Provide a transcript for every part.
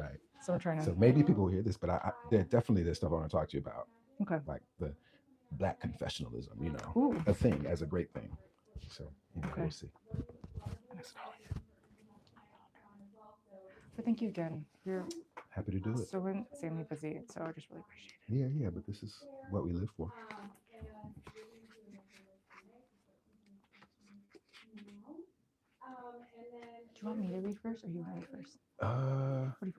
Right. So I'm trying to. So maybe people will hear this, but there's stuff I want to talk to you about, Okay. like the black confessionalism, Ooh. a thing as a great thing. So, Okay. we'll see. But thank you again. You're Happy to do it. so insanely busy, so I just really appreciate it. Yeah, but this is what we live for. Do you want me to read first, or you want to read first? Uh, What do you?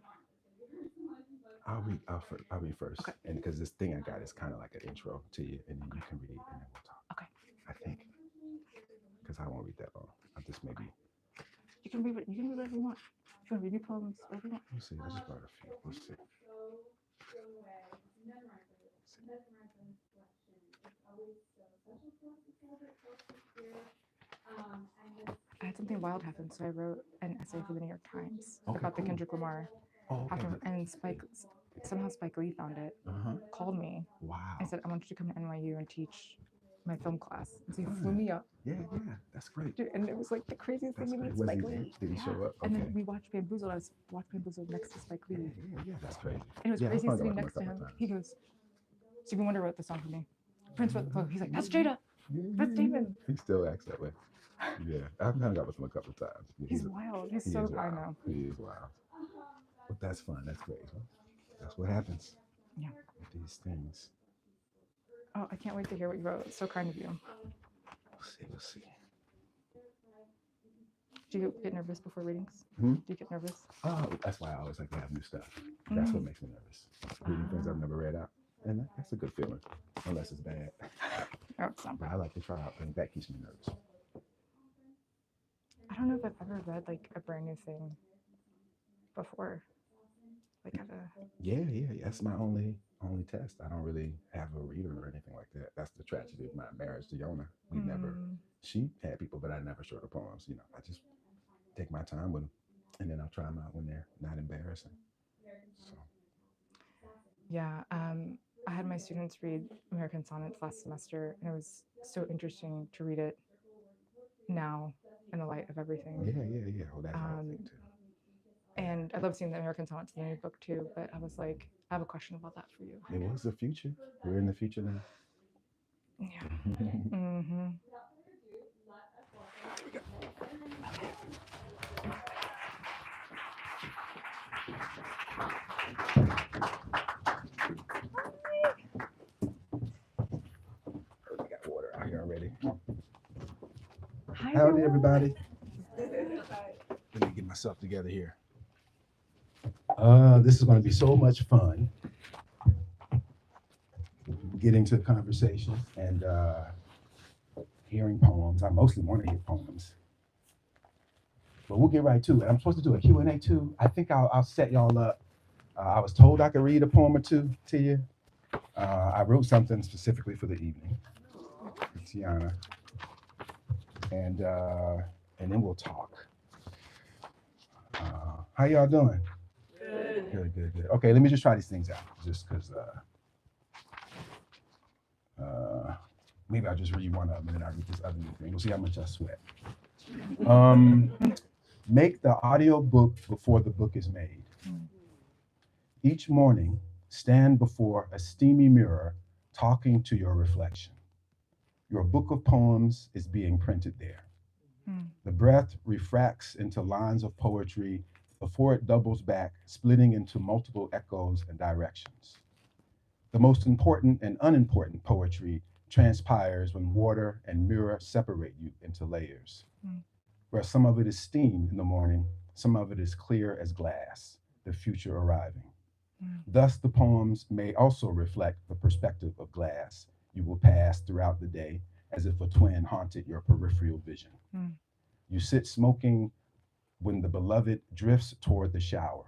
I'll read first, Okay. and because this thing I got is kind of like an intro to you, and then you can read, and then we'll talk. Okay. I think, because I won't read that long. I'll just maybe. You can read. You can read whatever you want. If you want to read your poems, whatever you want. We'll see. I just brought a few. We'll see. I had something wild happen, so I wrote an essay for the New York Times Okay, about the cool. Kendrick Lamar. Oh, okay. And somehow Spike Lee found it, called me, Wow. and said, "I want you to come to NYU and teach my film class." And so he flew me up. Yeah, that's great. Dude, and it was like the craziest That's thing to great. meet Spike Lee. Did he show up? And Okay. then we watched Bamboozled. I was watching Bamboozled next to Spike Lee. Yeah, that's crazy. And it was Yeah, crazy I've sitting hung out next with to him a him. couple He goes, Stevie Wonder wrote the song for me. Prince wrote the poem. He's like, "That's Jada. That's Damon." He still acts that way. Yeah, I've hung out with him a couple of times. He's wild. He's so kind now. He is wild. But that's fun. That's great. Huh? That's what happens. Yeah. With these things. Oh, I can't wait to hear what you wrote. It's so kind of you. We'll see. Do you get nervous before readings? Hmm? Do you get nervous? Oh, that's why I always like to have new stuff. That's what makes me nervous. Reading things I've never read out. And that's a good feeling, unless it's bad. Oh, it's not But bad. I like to try out things. That keeps me nervous. I don't know if I've ever read like a brand new thing before. Like at a Yeah. That's my only test. I don't really have a reader or anything like that. That's the tragedy of my marriage to Yona. We never. She had people, but I never showed her poems. I just take my time with them, and then I'll try them out when they're not embarrassing. So. Yeah, I had my students read American Sonnets last semester, and it was so interesting to read it now in the light of everything. Yeah. Well, that's how I think too. And I love seeing the American Sonnets in the new book too, but I was like, I have a question about that for you. It was the future. We're in the future now. Yeah. Mm-hmm. We got water out here already. Hi, Howdy, everybody. Let me get myself together here. This is going to be so much fun. Getting to conversation and hearing poems. I mostly want to hear poems. But we'll get right to it. I'm supposed to do a Q&A too. I think I'll set y'all up. I was told I could read a poem or two to you. I wrote something specifically for the evening, for Tiana. And then we'll talk. How y'all doing? Good. Okay, let me just try these things out, just because maybe I'll just read one of them and then I'll read this other new thing. We'll see how much I sweat. Make the audio book before the book is made. Each morning, stand before a steamy mirror, talking to your reflection. Your book of poems is being printed there. The breath refracts into lines of poetry before it doubles back, splitting into multiple echoes and directions. The most important and unimportant poetry transpires when water and mirror separate you into layers, where some of it is steam in the morning, some of it is clear as glass, the future arriving. Thus, the poems may also reflect the perspective of glass you will pass throughout the day, as if a twin haunted your peripheral vision. You sit smoking when the beloved drifts toward the shower.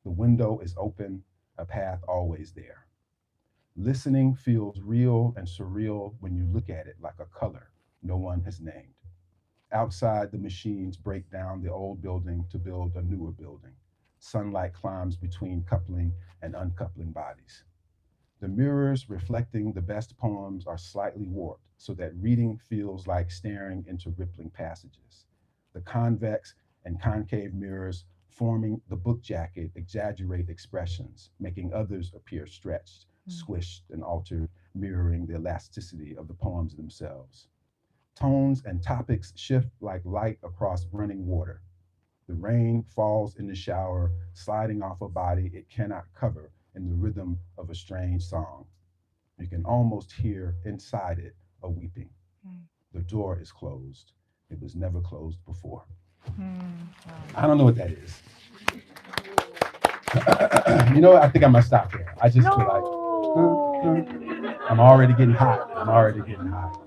The window is open, a path always there. Listening feels real and surreal when you look at it like a color no one has named. Outside, the machines break down the old building to build a newer building. Sunlight climbs between coupling and uncoupling bodies. The mirrors reflecting the best poems are slightly warped so that reading feels like staring into rippling passages. The convex and concave mirrors forming the book jacket, exaggerate expressions, making others appear stretched, squished, and altered, mirroring the elasticity of the poems themselves. Tones and topics shift like light across running water. The rain falls in the shower, sliding off a body it cannot cover in the rhythm of a strange song. You can almost hear inside it a weeping. The door is closed. It was never closed before. I don't know what that is. You know what? I think I'm gonna stop there. I just feel like I'm already getting hot. I'm already getting hot.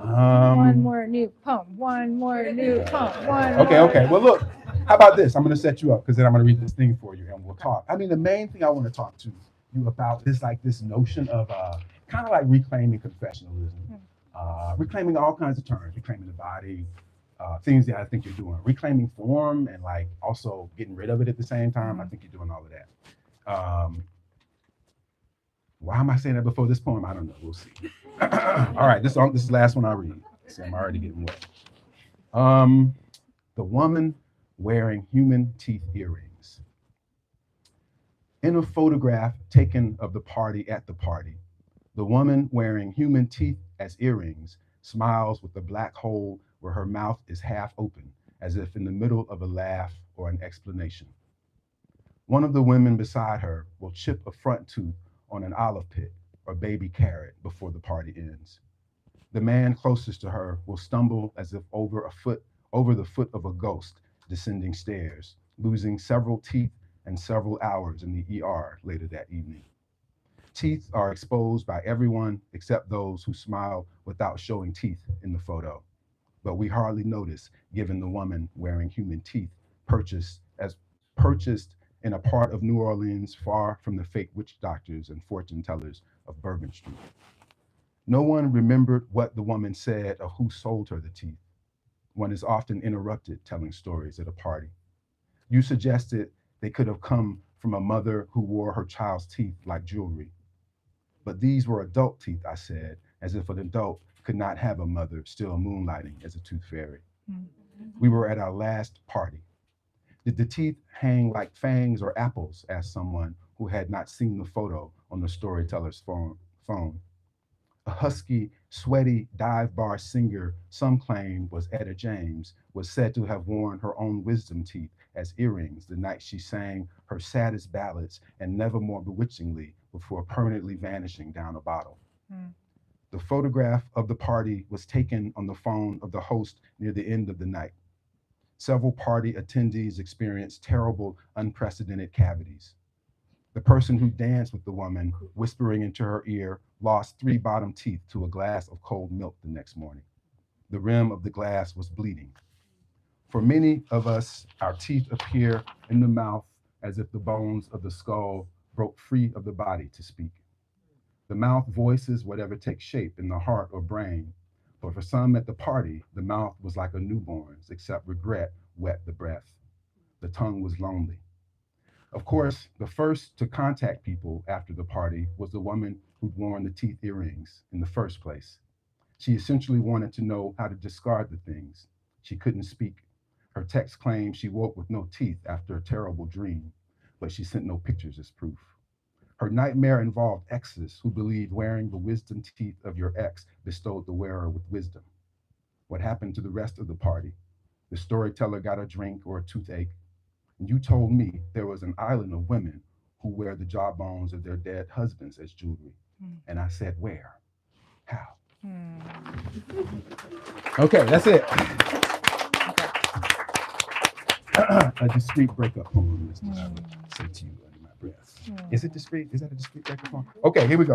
One more new poem. One more new poem. Okay. Well, look. How about this? I'm gonna set you up because then I'm gonna read this thing for you and we'll talk. I mean, the main thing I want to talk to you about is like this notion of kind of like reclaiming confessionalism, reclaiming all kinds of terms, reclaiming the body, things that I think you're doing, reclaiming form, and like also getting rid of it at the same time. I think you're doing all of that. Why am I saying that before this poem? I don't know. We'll see. All right, this is the last one I read. See, I'm already getting wet. The woman wearing human teeth earrings. In a photograph taken of the party at the party, the woman wearing human teeth as earrings smiles with a black hole where her mouth is half open, as if in the middle of a laugh or an explanation. One of the women beside her will chip a front tooth on an olive pit or baby carrot before the party ends. The man closest to her will stumble as if over the foot of a ghost descending stairs, losing several teeth and several hours in the ER later that evening. Teeth are exposed by everyone except those who smile without showing teeth in the photo. But we hardly notice, given the woman wearing human teeth purchased in a part of New Orleans far from the fake witch doctors and fortune tellers of Bourbon Street. No one remembered what the woman said or who sold her the teeth. One is often interrupted telling stories at a party. You suggested they could have come from a mother who wore her child's teeth like jewelry. But these were adult teeth, I said, as if an adult could not have a mother still moonlighting as a tooth fairy. We were at our last party. Did the teeth hang like fangs or apples? Asked someone who had not seen the photo on the storyteller's phone. A husky, sweaty dive bar singer, some claimed was Etta James, was said to have worn her own wisdom teeth as earrings the night she sang her saddest ballads and never more bewitchingly before permanently vanishing down a bottle. The photograph of the party was taken on the phone of the host near the end of the night. Several party attendees experienced terrible, unprecedented cavities. The person who danced with the woman, whispering into her ear, lost 3 bottom teeth to a glass of cold milk the next morning. The rim of the glass was bleeding. For many of us, our teeth appear in the mouth as if the bones of the skull broke free of the body to speak. The mouth voices whatever takes shape in the heart or brain, but for some at the party, the mouth was like a newborn's, except regret wet the breath. The tongue was lonely. Of course, the first to contact people after the party was the woman who'd worn the teeth earrings in the first place. She essentially wanted to know how to discard the things. She couldn't speak. Her text claimed she woke with no teeth after a terrible dream, but she sent no pictures as proof. Her nightmare involved exes who believed wearing the wisdom teeth of your ex bestowed the wearer with wisdom. What happened to the rest of the party? The storyteller got a drink or a toothache. And you told me there was an island of women who wear the jawbones of their dead husbands as jewelry. And I said, where? How? Okay, that's it. A discreet breakup poem is what I would say to you under my breath. Is it discreet? Is that a discreet breakup poem? Okay, here we go.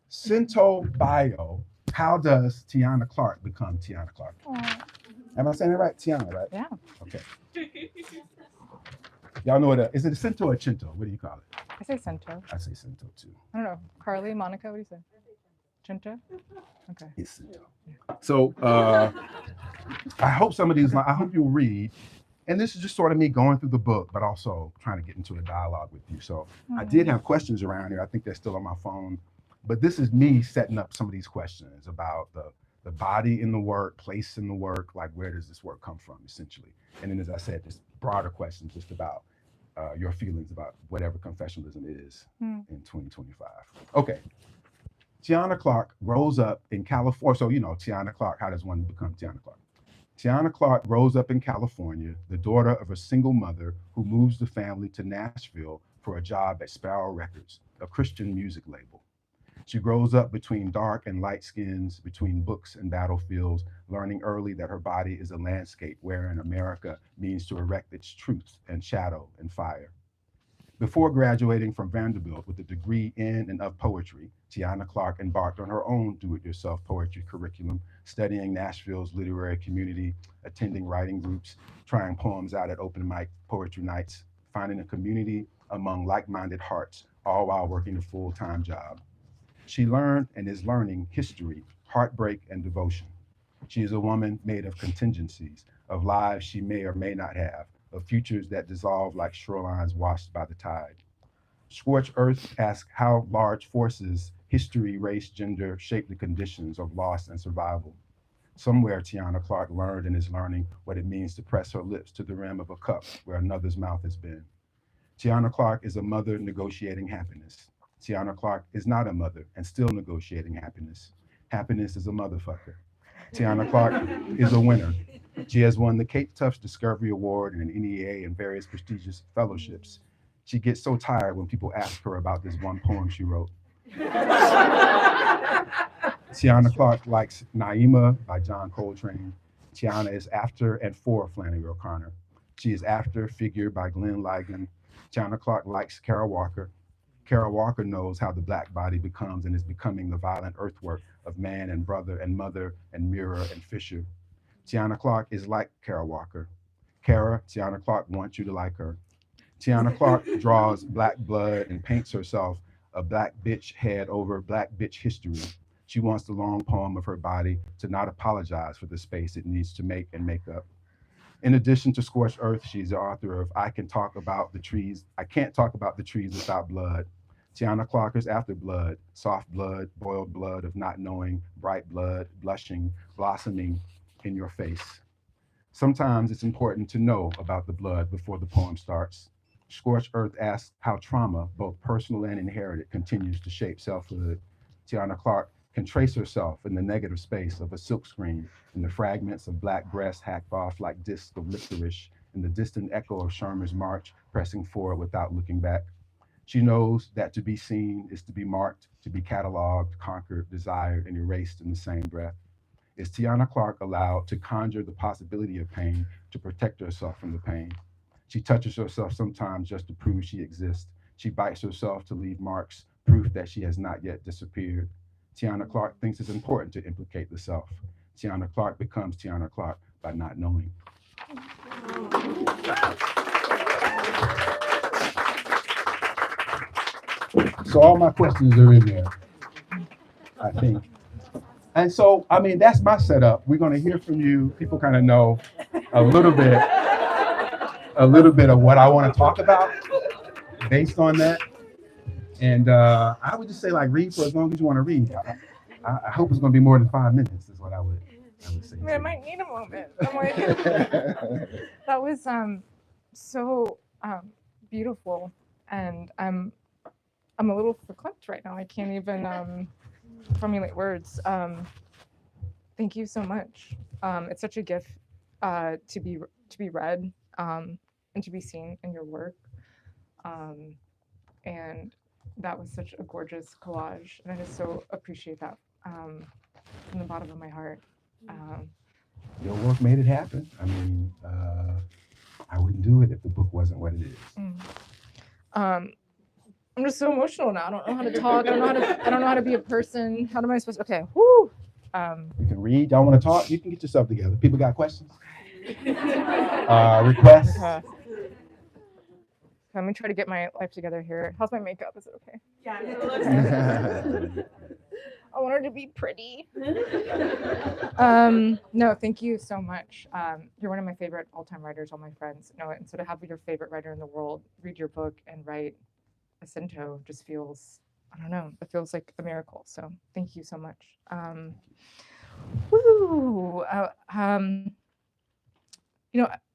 Cento bio. How does Tiana Clark become Tiana Clark? Am I saying it right? Tiana, right? Yeah. Okay. Y'all know what is it a cento or cento? What do you call it? I say cento. I say cento too. I don't know. Carly, Monica, what do you say? Cento? Okay. It's cento. So I hope some of these, I hope you'll read. And this is just sort of me going through the book, but also trying to get into a dialogue with you. So I did have questions around here. I think they're still on my phone. But this is me setting up some of these questions about the body in the work, place in the work, like where does this work come from, essentially? And then, as I said, just broader questions just about your feelings about whatever confessionalism is in 2025. Okay. Tiana Clark grows up in California. So, Tiana Clark, how does one become Tiana Clark? Tiana Clark grows up in California, the daughter of a single mother who moves the family to Nashville for a job at Sparrow Records, a Christian music label. She grows up between dark and light skins, between books and battlefields, learning early that her body is a landscape wherein America means to erect its truth and shadow and fire. Before graduating from Vanderbilt with a degree in and of poetry, Tiana Clark embarked on her own do it yourself poetry curriculum, studying Nashville's literary community, attending writing groups, trying poems out at open mic poetry nights, finding a community among like minded hearts, all while working a full time job. She learned and is learning history, heartbreak, and devotion. She is a woman made of contingencies, of lives she may or may not have, of futures that dissolve like shorelines washed by the tide. Scorched Earth asks how large forces, history, race, gender, shape the conditions of loss and survival. Somewhere, Tiana Clark learned and is learning what it means to press her lips to the rim of a cup where another's mouth has been. Tiana Clark is a mother negotiating happiness. Tiana Clark is not a mother and still negotiating happiness. Happiness is a motherfucker. Tiana Clark is a winner. She has won the Cape Tufts Discovery Award and an NEA and various prestigious fellowships. She gets so tired when people ask her about this one poem she wrote. Tiana Clark likes Naima by John Coltrane. Tiana is after and for Flannery O'Connor. She is after Figure by Glenn Ligon. Tiana Clark likes Kara Walker. Kara Walker knows how the black body becomes and is becoming the violent earthwork of man and brother and mother and mirror and fissure. Tiana Clark is like Kara Walker. Tiana Clark wants you to like her. Tiana Clark draws black blood and paints herself a black bitch head over black bitch history. She wants the long poem of her body to not apologize for the space it needs to make and make up. In addition to Scorched Earth, she's the author of I Can't Talk About the Trees Without Blood. Tiana Clark is after blood, soft blood, boiled blood of not knowing, bright blood, blushing, blossoming in your face. Sometimes it's important to know about the blood before the poem starts. Scorched Earth asks how trauma, both personal and inherited, continues to shape selfhood. Tiana Clark can trace herself in the negative space of a silkscreen, in the fragments of black breasts hacked off like discs of licorice, in the distant echo of Sherman's march, pressing forward without looking back. She knows that to be seen is to be marked, to be cataloged, conquered, desired, and erased in the same breath. Is Tiana Clark allowed to conjure the possibility of pain to protect herself from the pain? She touches herself sometimes just to prove she exists. She bites herself to leave marks, proof that she has not yet disappeared. Tiana Clark thinks it's important to implicate the self. Tiana Clark becomes Tiana Clark by not knowing. So all my questions are in there, I think. And so, I mean, that's my setup. We're going to hear from you. People kind of know a little bit, of what I want to talk about based on that. And I would just say, like, read for as long as you want to read. I hope it's going to be more than 5 minutes. Is what I would say. I mean, I might need a moment. I'm like, that was so beautiful, and I'm a little verklempt right now. I can't even formulate words. Thank you so much. It's such a gift to be read and to be seen in your work. And that was such a gorgeous collage, and I just so appreciate that from the bottom of my heart. Your work made it happen. I mean, I wouldn't do it if the book wasn't what it is. I'm just so emotional now. I don't know how to talk. I don't know how to be a person. How am I supposed to? Okay. Whoo. You can read. Y'all want to talk? You can get yourself together. People got questions? Requests? Okay. Let me try to get my life together here. How's my makeup? Is it okay? Yeah, it looks good. I want her to be pretty. No, thank you so much. You're one of my favorite all-time writers. All my friends know it. And so to have your favorite writer in the world read your book and write a cento just feels, I don't know, it feels like a miracle. So thank you so much. Woo! I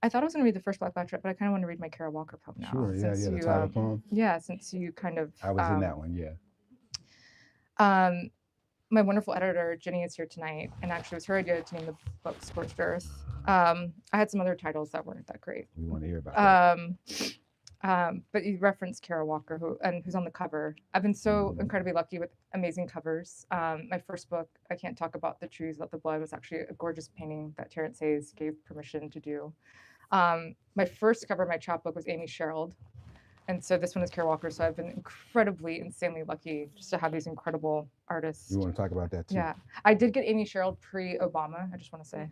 thought I was going to read the first Black Trip, but I kind of want to read my Kara Walker poem now. Sure, yeah, since the you, title poem. Yeah, since you kind of. I was in that one, yeah. My wonderful editor, Jenny, is here tonight, and actually it was her idea to name the book Scorched Earth. I had some other titles that weren't that great. We want to hear about that. But you referenced Kara Walker, who's on the cover. I've been so incredibly lucky with amazing covers. My first book, I Can't Talk About the Trees Without the Blood, was actually a gorgeous painting that Terrance gave permission to do. My first cover of my chapbook was Amy Sherald. And so this one is Kara Walker. So I've been incredibly, insanely lucky just to have these incredible artists. You want to talk about that too? Yeah. I did get Amy Sherald pre-Obama, I just want to say.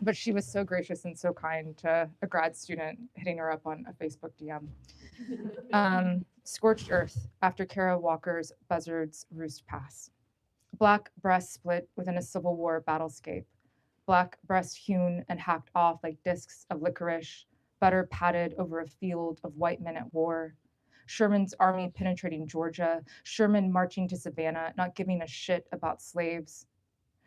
But she was so gracious and so kind to a grad student hitting her up on a Facebook DM. Scorched Earth, after Kara Walker's buzzards roost pass. Black breasts split within a Civil War battlescape. Black breasts hewn and hacked off like discs of licorice, butter patted over a field of white men at war. Sherman's army penetrating Georgia, Sherman marching to Savannah, not giving a shit about slaves.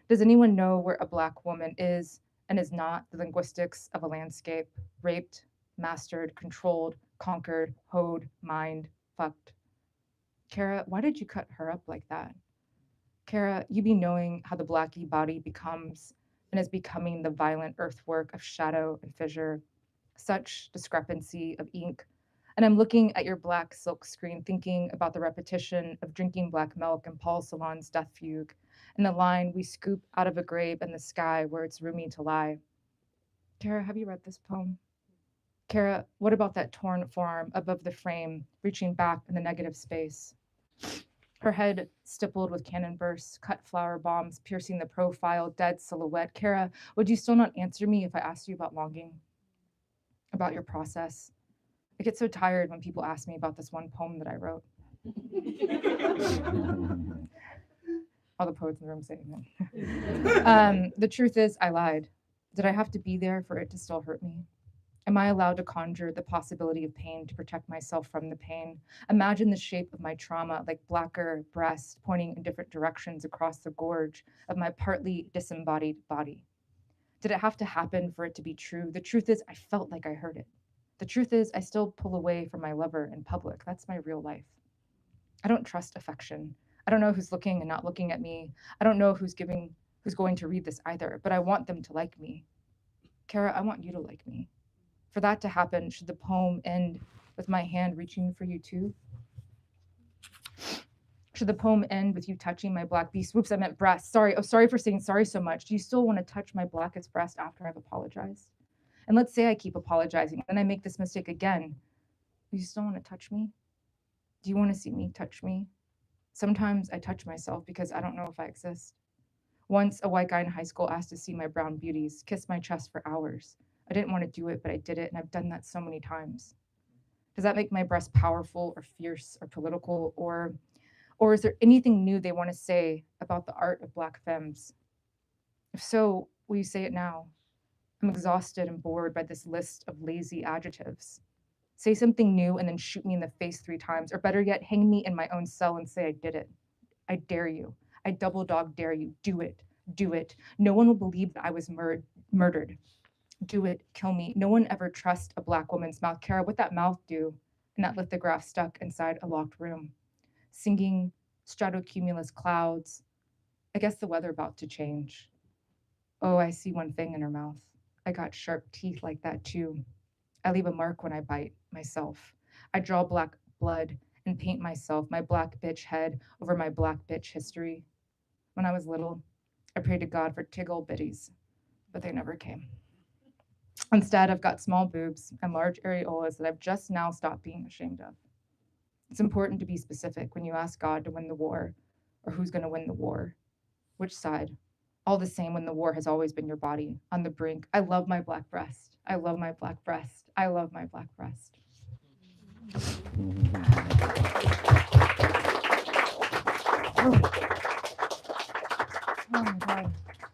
Does anyone know where a Black woman is and is not the linguistics of a landscape? Raped, mastered, controlled, conquered, hoed, mined, fucked. Kara, why did you cut her up like that? Kara, you be knowing how the Blackie body becomes and is becoming the violent earthwork of shadow and fissure. Such discrepancy of ink. And I'm looking at your black silk screen, thinking about the repetition of drinking black milk and Paul Celan's death fugue, and the line we scoop out of a grave in the sky where it's roomy to lie. Kara, have you read this poem? Kara, what about that torn forearm above the frame, reaching back in the negative space? Her head stippled with cannon bursts, cut flower bombs, piercing the profile, dead silhouette. Kara, would you still not answer me if I asked you about longing? About your process? I get so tired when people ask me about this one poem that I wrote. All the poets in the room saying that. The truth is, I lied. Did I have to be there for it to still hurt me? Am I allowed to conjure the possibility of pain to protect myself from the pain? Imagine the shape of my trauma like blacker breasts pointing in different directions across the gorge of my partly disembodied body. Did it have to happen for it to be true? The truth is, I felt like I heard it. The truth is, I still pull away from my lover in public. That's my real life. I don't trust affection. I don't know who's looking and not looking at me. I don't know who's going to read this either, but I want them to like me. Kara, I want you to like me. For that to happen, should the poem end with my hand reaching for you too? Should the poem end with you touching my black beast? Whoops, I meant breast. Sorry. Oh, sorry for saying sorry so much. Do you still want to touch my blackest breast after I've apologized? And let's say I keep apologizing, and I make this mistake again. Do you still want to touch me? Do you want to see me touch me? Sometimes I touch myself because I don't know if I exist. Once, a white guy in high school asked to see my brown beauties, kiss my chest for hours. I didn't want to do it, but I did it, and I've done that so many times. Does that make my breast powerful or fierce or political, or is there anything new they want to say about the art of Black femmes? If so, will you say it now? I'm exhausted and bored by this list of lazy adjectives. Say something new and then shoot me in the face 3 times, or better yet, hang me in my own cell and say I did it. I dare you. I double dog dare you. Do it. Do it. No one will believe that I was murdered. Do it. Kill me. No one ever trusts a Black woman's mouth. Kara, what that mouth do? And that lithograph stuck inside a locked room. Singing stratocumulus clouds. I guess the weather about to change. Oh, I see one thing in her mouth. I got sharp teeth like that too. I leave a mark when I bite myself. I draw black blood and paint myself, my black bitch head over my black bitch history. When I was little, I prayed to God for tiggle bitties, but they never came. Instead, I've got small boobs and large areolas that I've just now stopped being ashamed of. It's important to be specific when you ask God to win the war, or who's going to win the war. Which side? All the same when the war has always been your body, on the brink. I love my black breast. I love my black breast. I love my black breast. Oh my God.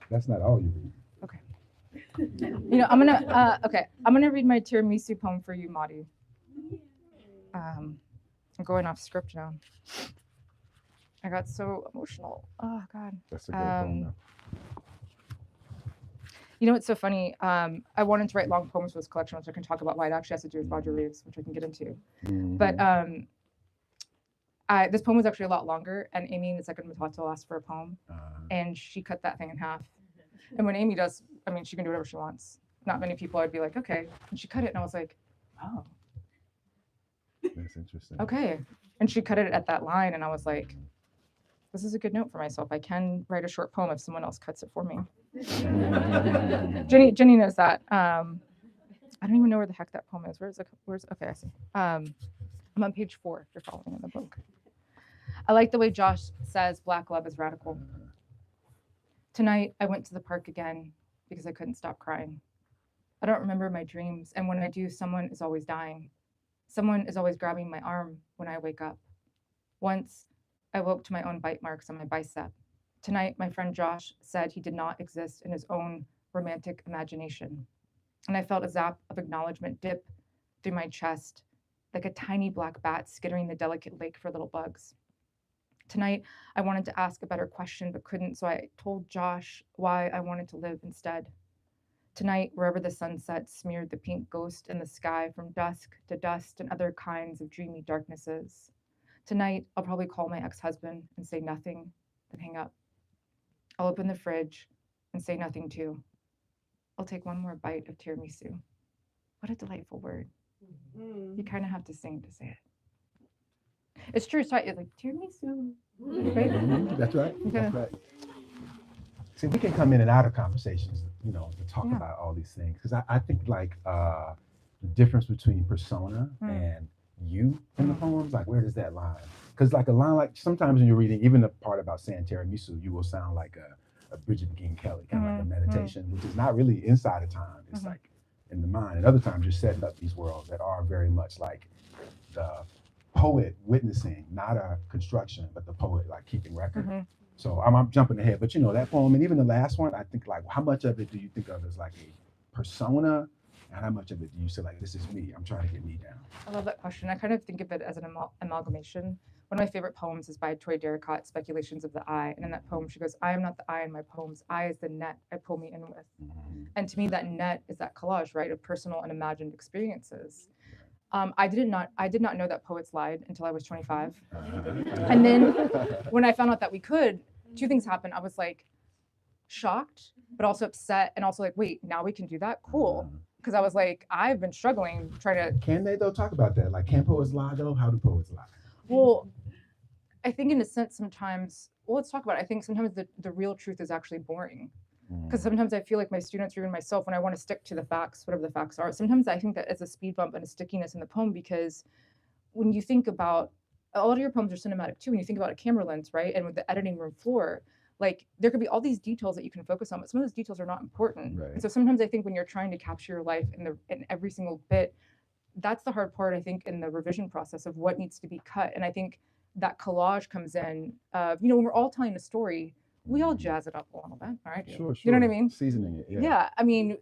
That's not all you read. Okay. I'm gonna read my tiramisu poem for you, Madi. I'm going off script now. I got so emotional. Oh God. That's a great poem. Though. You know, it's so funny. I wanted to write long poems for this collection, which I can talk about why it actually has to do with Roger Reeves, which I can get into. But this poem was actually a lot longer, and Amy in the second Matato asked for a poem, and she cut that thing in half. And when Amy does, I mean, she can do whatever she wants. Not many people I'd be like, okay. And she cut it, and I was like, oh. That's interesting. Okay. And she cut it at that line, and I was like, this is a good note for myself. I can write a short poem if someone else cuts it for me. Jenny knows that. I don't even know where the heck that poem is. Where's okay, I see. I'm on page 4 if you're following in the book. I like the way Josh says black love is radical. Tonight, I went to the park again because I couldn't stop crying. I don't remember my dreams, and when I do, someone is always dying. Someone is always grabbing my arm when I wake up. Once, I woke to my own bite marks on my bicep. Tonight, my friend Josh said he did not exist in his own romantic imagination. And I felt a zap of acknowledgement dip through my chest, like a tiny black bat skittering the delicate lake for little bugs. Tonight, I wanted to ask a better question, but couldn't, so I told Josh why I wanted to live instead. Tonight, wherever the sunset smeared the pink ghost in the sky from dusk to dust and other kinds of dreamy darknesses. Tonight, I'll probably call my ex-husband and say nothing, then hang up. I'll open the fridge and say nothing too. I'll take one more bite of tiramisu. What a delightful word. You kind of have to sing to say it. It's true, so it's like tiramisu. Right? That's right. Okay. That's right. See, we can come in and out of conversations, you know, to talk about all these things. Because I think like the difference between persona and you in the poems, like where does that line? Because like a line, like sometimes when you're reading, even the part about saying tiramisu, you will sound like a Bridget McGinn Kelly, kind of like a meditation, which is not really inside of time. It's like in the mind. And other times you're setting up these worlds that are very much like the poet witnessing, not a construction, but the poet like keeping record. So I'm jumping ahead, but you know, that poem, and even the last one, I think like, how much of it do you think of as like a persona? And how much of it do you say like, this is me, I'm trying to get me down? I love that question. I kind of think of it as an amalgamation. One of my favorite poems is by Toy Derricott, Speculations of the Eye. And in that poem, she goes, I am not the eye in my poems. I is the net I pull me in with. And to me, that net is that collage, right, of personal and imagined experiences. I did not know that poets lied until I was 25. And then when I found out that we could, two things happened. I was like shocked, but also upset, and also like, wait, now we can do that? Cool. Because I was like, I've been struggling trying to. Can they though talk about that? Like, can poets lie though? How do poets lie? Well, I think in a sense sometimes, well, let's talk about it. I think sometimes the real truth is actually boring. Because sometimes I feel like my students or even myself, when I want to stick to the facts, whatever the facts are, sometimes I think that it's a speed bump and a stickiness in the poem, because when you think about, a lot of your poems are cinematic too, when you think about a camera lens, right? And with the editing room floor, like there could be all these details that you can focus on, but some of those details are not important. Right. And so sometimes I think when you're trying to capture your life in every single bit, that's the hard part, I think, in the revision process of what needs to be cut. And I think that collage comes in, when we're all telling a story, we all jazz it up a little bit, all right? Sure. You know what I mean? Seasoning it. Yeah. I mean,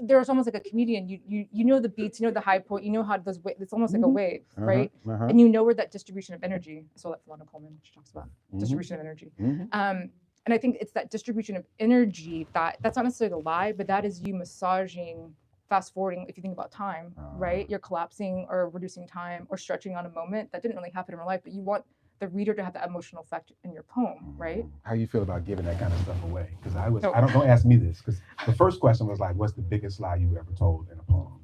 there's almost like a comedian. You know the beats, you know the high point, you know how those it's almost like a wave, right? And you know where that distribution of energy. I saw that from Lana Coleman. She talks about distribution of energy. And I think it's that distribution of energy that's not necessarily the lie, but that is you massaging, fast forwarding. If you think about time, right? You're collapsing or reducing time or stretching on a moment that didn't really happen in real life, but you want the reader to have that emotional effect in your poem, right? How you feel about giving that kind of stuff away? Because don't ask me this, because the first question was like, what's the biggest lie you ever told in a poem?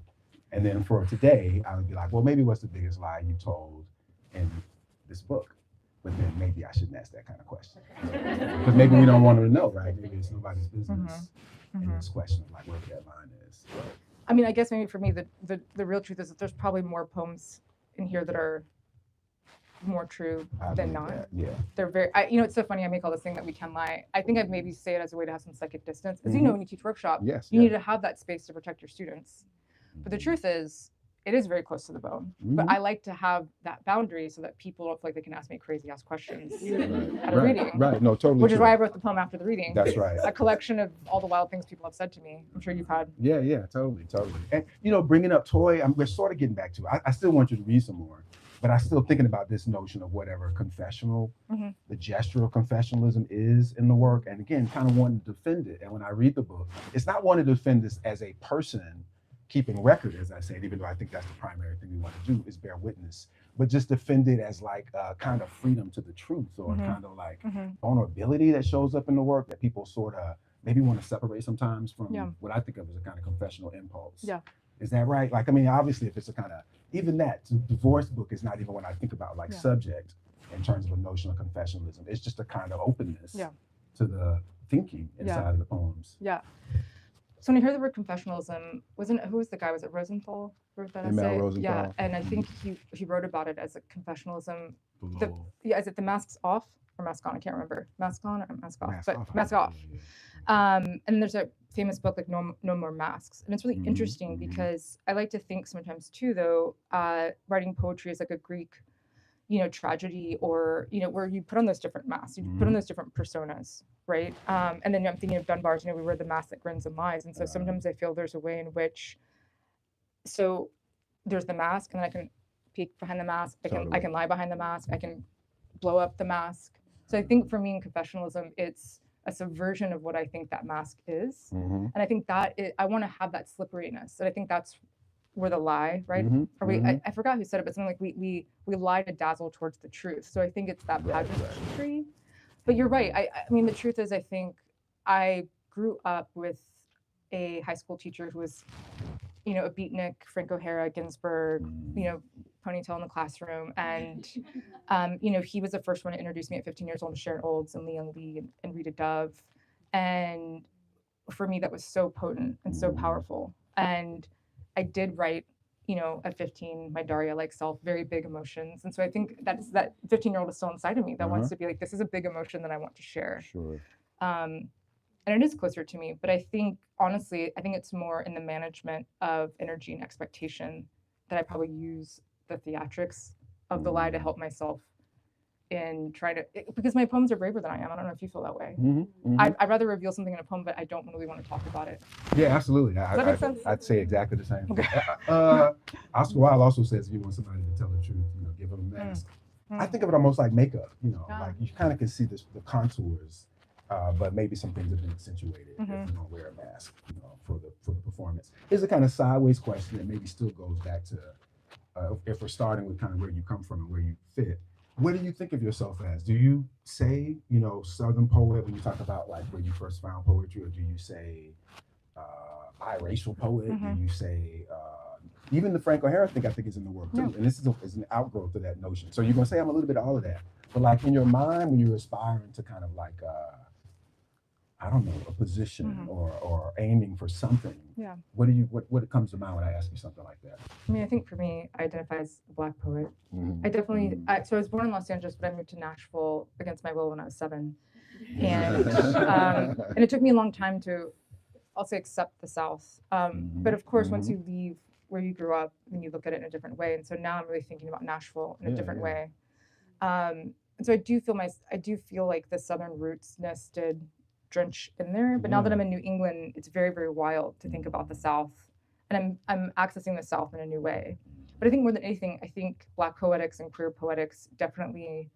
And then for today, I would be like, well, maybe what's the biggest lie you told in this book? But then maybe I shouldn't ask that kind of question. Because maybe we don't want to know, right? Maybe it's nobody's business in this question of like where that line is. I mean, I guess maybe for me, the real truth is that there's probably more poems in here that are more true than not. Yeah. They're very, it's so funny. I make all this thing that we can lie. I think I'd maybe say it as a way to have some psychic distance. As you know, when you teach workshop, you need to have that space to protect your students. But the truth is, it is very close to the bone. But I like to have that boundary so that people don't feel like they can ask me crazy ass questions at a reading. Right. No, totally. Which is why I wrote the poem after the reading. That's right. A collection of all the wild things people have said to me. I'm sure you've had. Yeah, totally. And bringing up Toy, we're sort of getting back to it. I still want you to read some more. but I still thinking about this notion of whatever confessional, Mhm. the gesture of confessionalism is in the work. And again, kind of wanting to defend it. And when I read the book, it's not wanting to defend this as a person keeping record, as I said, even though I think that's the primary thing we want to do is bear witness, but just defend it as like a kind of freedom to the truth, or Mhm. kind of like Mhm. vulnerability that shows up in the work that people sort of maybe want to separate sometimes from Yeah. what I think of as a kind of confessional impulse. Yeah. Is that right? Like, I mean, obviously, if it's a kind of, even that divorce book is not even what I think about like Yeah. subject in terms of a notion of confessionalism. It's just a kind of openness Yeah. to the thinking inside of the poems. Yeah. So when I heard the word confessionalism, who was the guy? Was it Rosenthal wrote that M.L. essay? Rosenthal. Yeah, and I think he wrote about it as a confessionalism. Below. Yeah, is it the masks off or mask on? I can't remember. Mask on or mask off? Mask but off. mask off. Yeah. And there's a famous book like No More Masks, and it's really Mhm, interesting mhm. because I like to think sometimes too, though, writing poetry is like a Greek, tragedy, or where you put on those different masks, you put on those different personas, right? And then I'm thinking of Dunbar's, we wear the mask that grins and lies, and so sometimes I feel there's a way in which, so there's the mask, and then I can peek behind the mask, I Totally. can lie behind the mask, I can blow up the mask. So I think for me in confessionalism, it's a subversion of what I think that mask is, Mhm, and I think I want to have that slipperiness, and I think that's where the lie, right? mhm, Or we, mhm. I forgot who said it, but something like we lie to dazzle towards the truth. So I think it's that Right, pageantry. But you're right. I mean, the truth is, I think I grew up with a high school teacher who was, a beatnik, Frank O'Hara, Ginsberg, ponytail in the classroom, and he was the first one to introduce me at 15 years old to Sharon Olds and Leon Lee and Rita Dove, and for me that was so potent and so powerful. And I did write, at 15, my Daria-like self, very big emotions. And so I think that 15-year-old is still inside of me that wants to be like, this is a big emotion that I want to share. Sure. And it is closer to me, but I think, honestly, it's more in the management of energy and expectation that I probably use the theatrics of the lie to help myself in trying to, because my poems are braver than I am. I don't know if you feel that way. I'd rather reveal something in a poem, but I don't really want to talk about it. Yeah, absolutely. Does that make sense? I'd say exactly the same. Okay. Oscar Wilde also says if you want somebody to tell the truth, give them a mask. I think of it almost like makeup. Like you kind of can see the contours, but maybe some things have been accentuated if you don't wear a mask, for the performance. Here's a kind of sideways question that maybe still goes back to if we're starting with kind of where you come from and where you fit. What do you think of yourself as? Do you say, Southern poet when you talk about like where you first found poetry, or do you say biracial poet? Do you say even the Frank O'Hara thing? I think is in the work too, and this is an outgrowth of that notion. So you're gonna say I'm a little bit of all of that, but like in your mind when you're aspiring to kind of like I don't know, a position or aiming for something. Yeah. What comes to mind when I ask you something like that? I mean, I think for me, I identify as a Black poet. I definitely, so I was born in Los Angeles, but I moved to Nashville against my will when I was 7. And and it took me a long time to, I'll say, accept the South. But of course, once you leave where you grew up, then you look at it in a different way. And so now I'm really thinking about Nashville in a different way. And so I do feel like the Southern rootsness did drench in there. But now that I'm in New England, it's very, very wild to think about the South. And I'm accessing the South in a new way. But I think more than anything, I think Black poetics and queer poetics definitely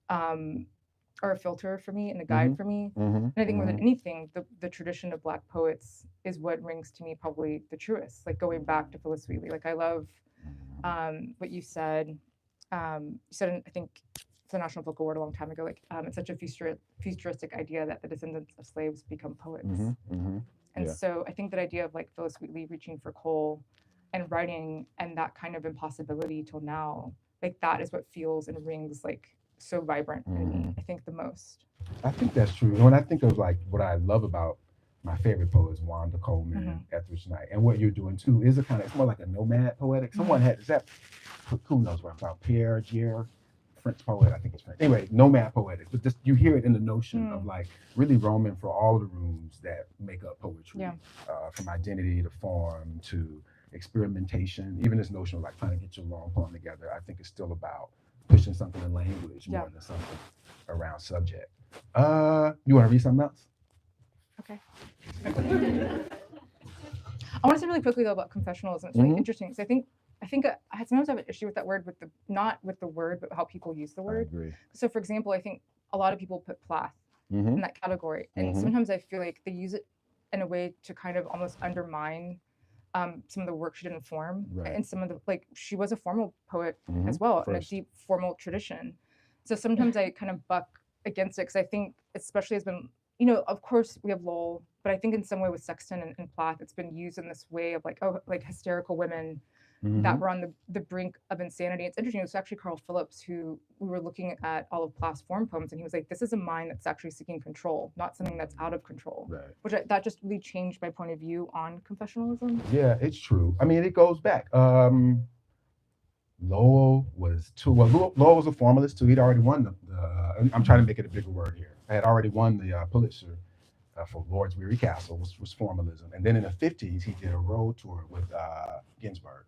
are a filter for me and a guide for me. And I think more than anything, the tradition of Black poets is what rings to me probably the truest. Like going back to Phyllis Wheatley, like I love what you said. You said, I think, the National Book Award a long time ago, like it's such a futuristic idea that the descendants of slaves become poets. And so I think that idea of like Phyllis Wheatley reaching for coal and writing and that kind of impossibility till now, like that is what feels and rings like so vibrant in me, I think the most. I think that's true. And when I think of like what I love about my favorite poets, Wanda Coleman, Etheridge Knight, and what you're doing too is it's more like a nomad poetic. Someone who knows what I'm about, Pierre Gier, French poet, I think it's French. Anyway, nomad poetic, but just you hear it in the notion of like really roaming for all the rooms that make up poetry, from identity to form to experimentation. Even this notion of like trying to get your long poem together, I think is still about pushing something in language more than something around subject. You want to read something else? Okay. I want to say really quickly though about confessionalism. It's really interesting because I think I think I sometimes have an issue with that word, with the not with the word, but how people use the I word. agree. So, for example, I think a lot of people put plath Mm-hmm. in that category, and Mhm. sometimes I feel like they use it in a way to kind of almost undermine some of the work she did in form, Right. and some of the like she was a formal poet as Mhm. well in a First. deep formal tradition. So sometimes I kind of buck against it because I think, especially has been, of course we have Lowell, but I think in some way with Sexton and Plath, it's been used in this way of like, oh, like hysterical women that Mhm. were on the brink of insanity. It's interesting. It was actually Carl Phillips who we were looking at all of Plath's form poems, and he was like, "This is a mind that's actually seeking control, not something that's out of control." Right. That just really changed my point of view on confessionalism. Yeah, it's true. I mean, it goes back. Lowell was too well. Lowell was a formalist too. He'd already won I'm trying to make it a bigger word here. I had already won the Pulitzer for Lord's Weary Castle, was formalism. And then in the 50s, he did a road tour with Ginsberg.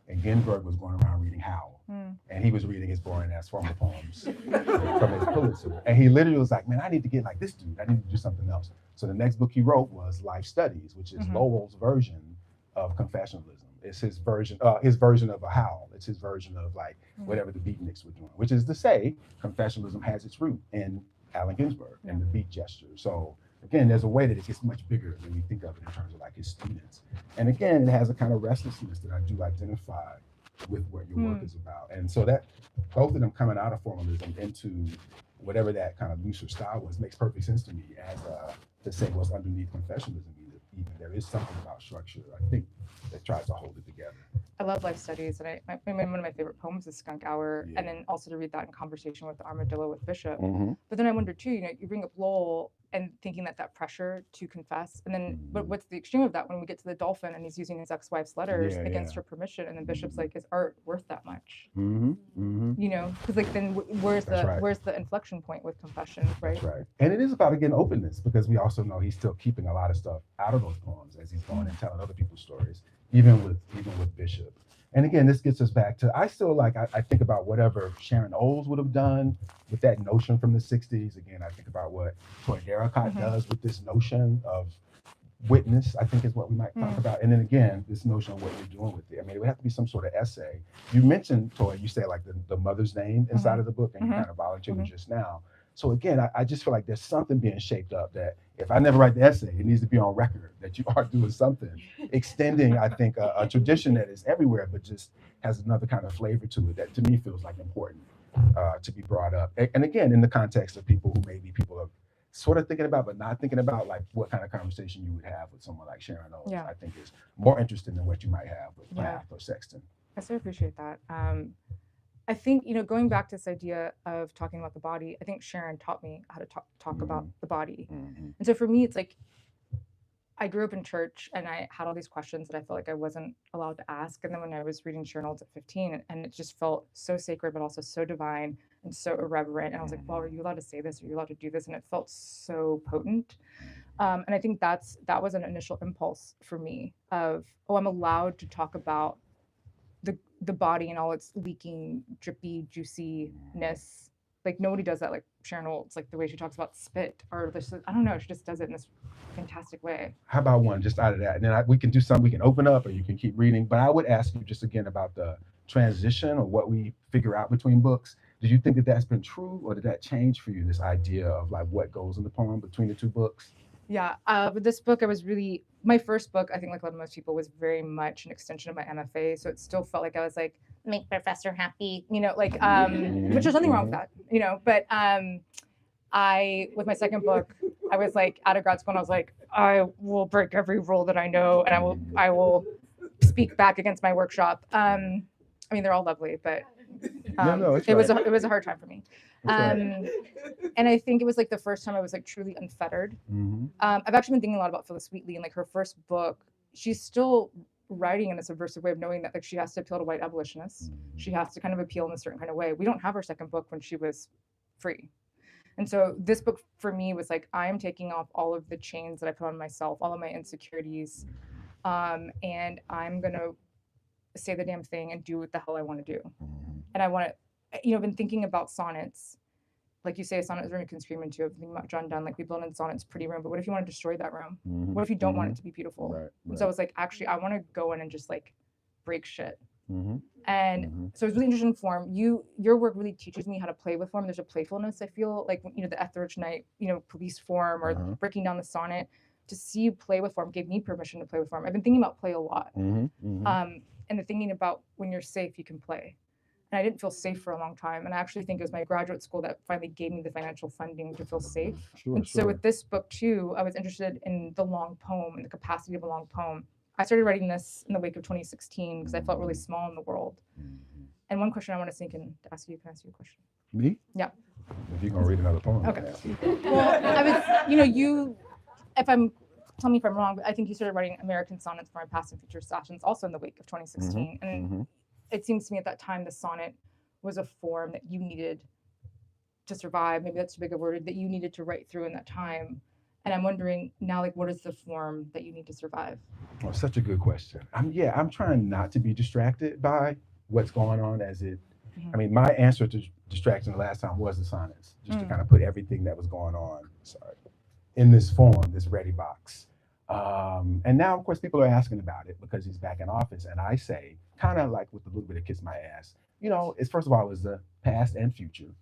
And Ginsberg was going around reading Howe. And he was reading his boring ass formal poems from his Pulitzer. And he literally was like, man, I need to get like this dude. I need to do something else. So the next book he wrote was Life Studies, which is Lowell's version of confessionalism. It's his version of a Howe. It's his version of like whatever the beatniks were doing, which is to say, confessionalism has its root in Allen Ginsberg and the beat gesture. So again, there's a way that it gets much bigger than we think of it in terms of like his students. And again, it has a kind of restlessness that I do identify with what your work is about. And so that both of them coming out of formalism into whatever that kind of looser style was makes perfect sense to me as to say what's underneath confessionalism. Even there is something about structure, I think, that tries to hold it together. I love life studies, and one of my favorite poems is Skunk Hour, and then also to read that in conversation with the Armadillo with Bishop. But then I wonder too, you bring up Lowell and thinking that pressure to confess, and then but what's the extreme of that when we get to the dolphin and he's using his ex-wife's letters against her permission, and then Bishop's like, is art worth that much? Because like then where's the inflection point with confession, right? That's right. And it is about, again, openness, because we also know he's still keeping a lot of stuff out of those poems as he's going and telling other people's stories, even with Bishop. And again, this gets us back to, I still like, I think about whatever Sharon Olds would have done with that notion from the 60s. Again, I think about what Toy Darracott does with this notion of witness, I think is what we might talk about. And then again, this notion of what you're doing with it. I mean, it would have to be some sort of essay. You mentioned, Toy, you say like the mother's name inside of the book, and you kind of volunteered just now. So again, I just feel like there's something being shaped up that if I never write the essay, it needs to be on record that you are doing something, extending, I think, a tradition that is everywhere, but just has another kind of flavor to it that to me feels like important to be brought up. And again, in the context of people who maybe people are sort of thinking about, but not thinking about, like what kind of conversation you would have with someone like Sharon Olds, I think is more interesting than what you might have with Plath or Sexton. I so appreciate that. I think, going back to this idea of talking about the body, I think Sharon taught me how to talk about the body. And so for me, it's like, I grew up in church and I had all these questions that I felt like I wasn't allowed to ask. And then when I was reading Sharon Olds at 15, and it just felt so sacred, but also so divine and so irreverent. And I was like, well, are you allowed to say this? Are you allowed to do this? And it felt so potent. And I think that was an initial impulse for me of, oh, I'm allowed to talk about the body and all its leaking, drippy, juiciness. Like nobody does that like Sharon Olds, like the way she talks about spit or this, I don't know, she just does it in this fantastic way. How about one just out of that? And then we can do something, we can open up or you can keep reading. But I would ask you just again about the transition or what we figure out between books. Did you think that that's been true, or did that change for you, this idea of like what goes in the poem between the two books? Yeah, with this book, my first book, I think like a lot of most people, was very much an extension of my MFA. So it still felt like I was like, make professor happy, like, which there's nothing wrong with that, but with my second book, I was like out of grad school and I was like, I will break every rule that I know and I will speak back against my workshop. I mean, they're all lovely, but it was a hard time for me. And I think it was like the first time I was like truly unfettered. I've actually been thinking a lot about Phyllis Wheatley and like her first book. She's still writing in a subversive way of knowing that like she has to appeal to white abolitionists. She has to kind of appeal in a certain kind of way. We don't have her second book when she was free. And so this book for me was like, I'm taking off all of the chains that I put on myself, all of my insecurities, and I'm going to say the damn thing and do what the hell I want to do. And I want to, I've been thinking about sonnets. Like you say, a sonnet is a room you can scream into. I've been thinking about John Donne, like we build in sonnets pretty room, but what if you want to destroy that room? What if you don't want it to be beautiful? Right. And so I was like, actually, I want to go in and just like break shit Mm-hmm. And Mm-hmm. so I was really interested in form. Your work really teaches me how to play with form. There's a playfulness, I feel like, the Etheridge Knight, police form or Uh-huh. breaking down the sonnet. To see you play with form gave me permission to play with form. I've been thinking about play a lot. Mm-hmm. Mm-hmm. And the thinking about when you're safe, you can play. And I didn't feel safe for a long time. And I actually think it was my graduate school that finally gave me the financial funding to feel safe. Sure, And so sure. with this book too, I was interested in the long poem and the capacity of a long poem. I started writing this in the wake of 2016 because I felt really small in the world. Mhm. And one question I want to sink in to ask you, can I ask you a question? Me? Yeah. If you're gonna read another poem. Okay. Ask you. Well, I was, tell me if I'm wrong, but I think you started writing American sonnets for my past and future sessions also in the wake of 2016. And Mhm. it seems to me at that time the sonnet was a form that you needed to survive. Maybe that's too big a word, that you needed to write through in that time. And I'm wondering now, like, what is the form that you need to survive? Oh, such a good question. I'm trying not to be distracted by what's going on as it. I mean, my answer to distraction the last time was the sonnets, just to kind of put everything that was going on, in this form, this ready box. And now, of course, people are asking about it because he's back in office. And I say, kind of like with a little bit of kiss my ass, it's first of all, it was the past and future.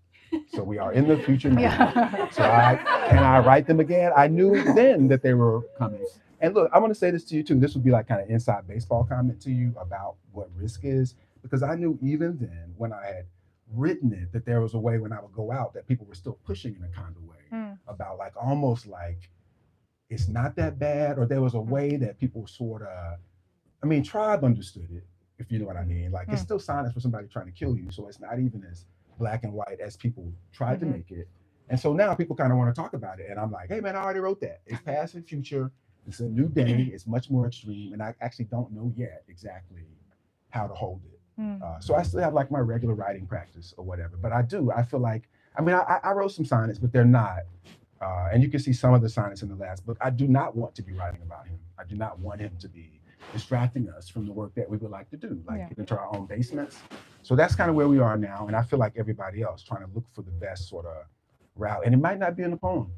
So we are in the future now. Yeah. So I write them again. I knew then that they were coming. And look, I want to say this to you too. This would be like kind of inside baseball comment to you about what risk is, because I knew even then when I had written it that there was a way when I would go out that people were still pushing in a kind of way about like almost like it's not that bad, or there was a way that people sort of, I mean, Tribe understood it, if you know what I mean. Like it's still science for somebody trying to kill you, so it's not even as black and white as people tried to make it. And so now people kind of want to talk about it, and I'm like, hey man, I already wrote that. It's past and future. It's a new day. It's much more extreme, and I actually don't know yet exactly how to hold it. So I still have like my regular writing practice or whatever, but I feel like, I mean, I wrote some sonnets, but they're not. And you can see some of the sonnets in the last book. I do not want to be writing about him. I do not want him to be distracting us from the work that we would like to do, like get into our own basements. So that's kind of where we are now. And I feel like everybody else trying to look for the best sort of route. And it might not be in the poem.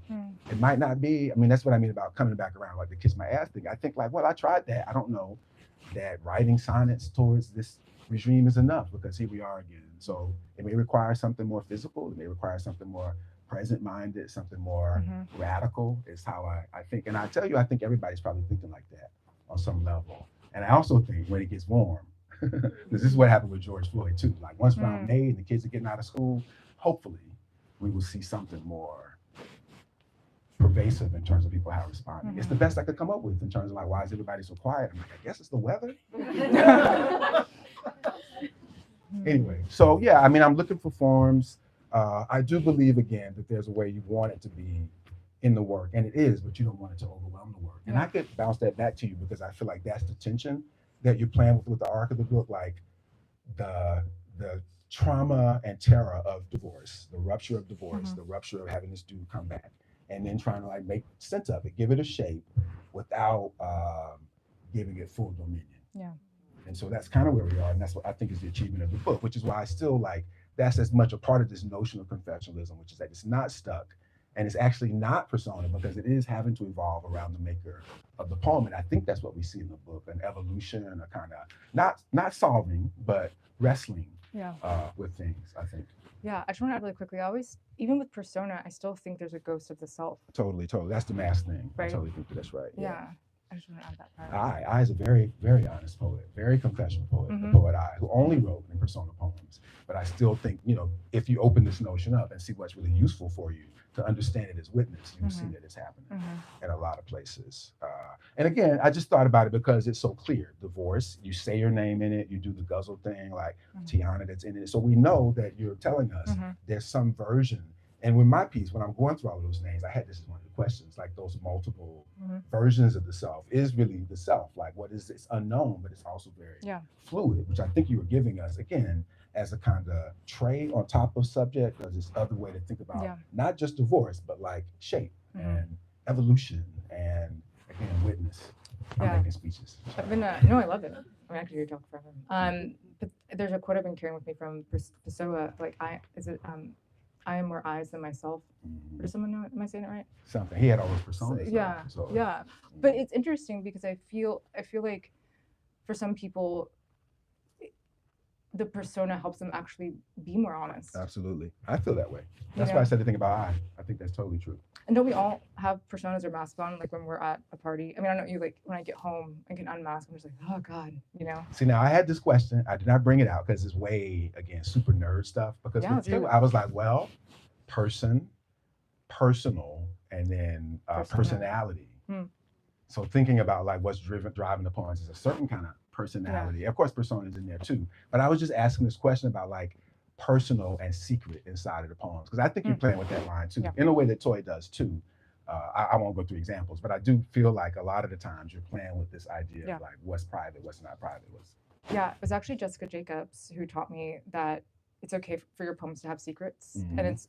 It might not be. I mean, that's what I mean about coming back around, like the kiss my ass thing. I think like, well, I tried that. I don't know that writing sonnets towards this regime is enough, because here we are again. So it may require something more physical. It may require something more present-minded, something more radical is how I think. And I tell you, I think everybody's probably thinking like that on some level. And I also think when it gets warm, because this is what happened with George Floyd too. Like once round May and the kids are getting out of school, hopefully we will see something more pervasive in terms of people how responding. It's the best I could come up with in terms of like, why is everybody so quiet? I'm like, I guess it's the weather. Anyway, so yeah, I mean, I'm looking for forms. I do believe again that there's a way you want it to be in the work, and it is, but you don't want it to overwhelm the work. And I could bounce that back to you because I feel like that's the tension that you're playing with the arc of the book, like the trauma and terror of divorce, the rupture of divorce, the rupture of having this dude come back, and then trying to like make sense of it, give it a shape without giving it full dominion. Yeah. And so that's kind of where we are, and that's what I think is the achievement of the book, which is why I still like that's as much a part of this notion of confessionalism, which is that it's not stuck, and it's actually not persona, because it is having to evolve around the maker of the poem. And I think that's what we see in the book, an evolution, a kind of not solving, but wrestling with things, I think. Yeah, I just want to add really quickly. I always, even with persona, I still think there's a ghost of the self. Totally. That's the mask thing. Right. I totally think that's right. Yeah. I just want to add that part. I is a very, very honest poet, very confessional poet, the poet I, who only wrote in persona poems. But I still think, if you open this notion up and see what's really useful for you to understand it as witness, you'll see that it's happening in a lot of places. And again, I just thought about it because it's so clear. Divorce, you say your name in it, you do the guzzle thing, like Tiana that's in it. So we know that you're telling us there's some version. And with my piece, when I'm going through all of those names, I had this as one of the questions, like those multiple versions of the self is really the self. Like what is this unknown, but it's also very fluid, which I think you were giving us, again, as a kind of tray on top of subject, or this other way to think about not just divorce, but like shape and evolution and, again, witness. I'm making speeches. I've been, no, I love it. I mean, I could hear you talk forever. But there's a quote I've been carrying with me from Pessoa, like, I am more eyes than myself. Or does someone know? Am I saying it right? Something. He had all those personas. Yeah. But it's interesting because I feel like for some people, the persona helps them actually be more honest. Absolutely. I feel that way. That's You why I know? said the thing about I think that's totally true. And don't we all have personas or masks on, like when we're at a party? I mean, I know you, like when I get home and can unmask, I'm just like, oh God, you know? See, now I had this question. I did not bring it out because it's way, again, super nerd stuff. Because Yeah, with let's you, do it. I was like, well, person, personal, and then Persona. personality. Hmm. So thinking about like what's driving the poems is a certain kind of personality. Of course, personas in there too. But I was just asking this question about like personal and secret inside of the poems because I think you're playing with that line too, Yeah. in a way that Toy does too. I won't go through examples, but I do feel like a lot of the times you're playing with this idea Yeah. of like what's private, what's not private. Yeah, it was actually Jessica Jacobs who taught me that it's okay for your poems to have secrets, and Mhm. it's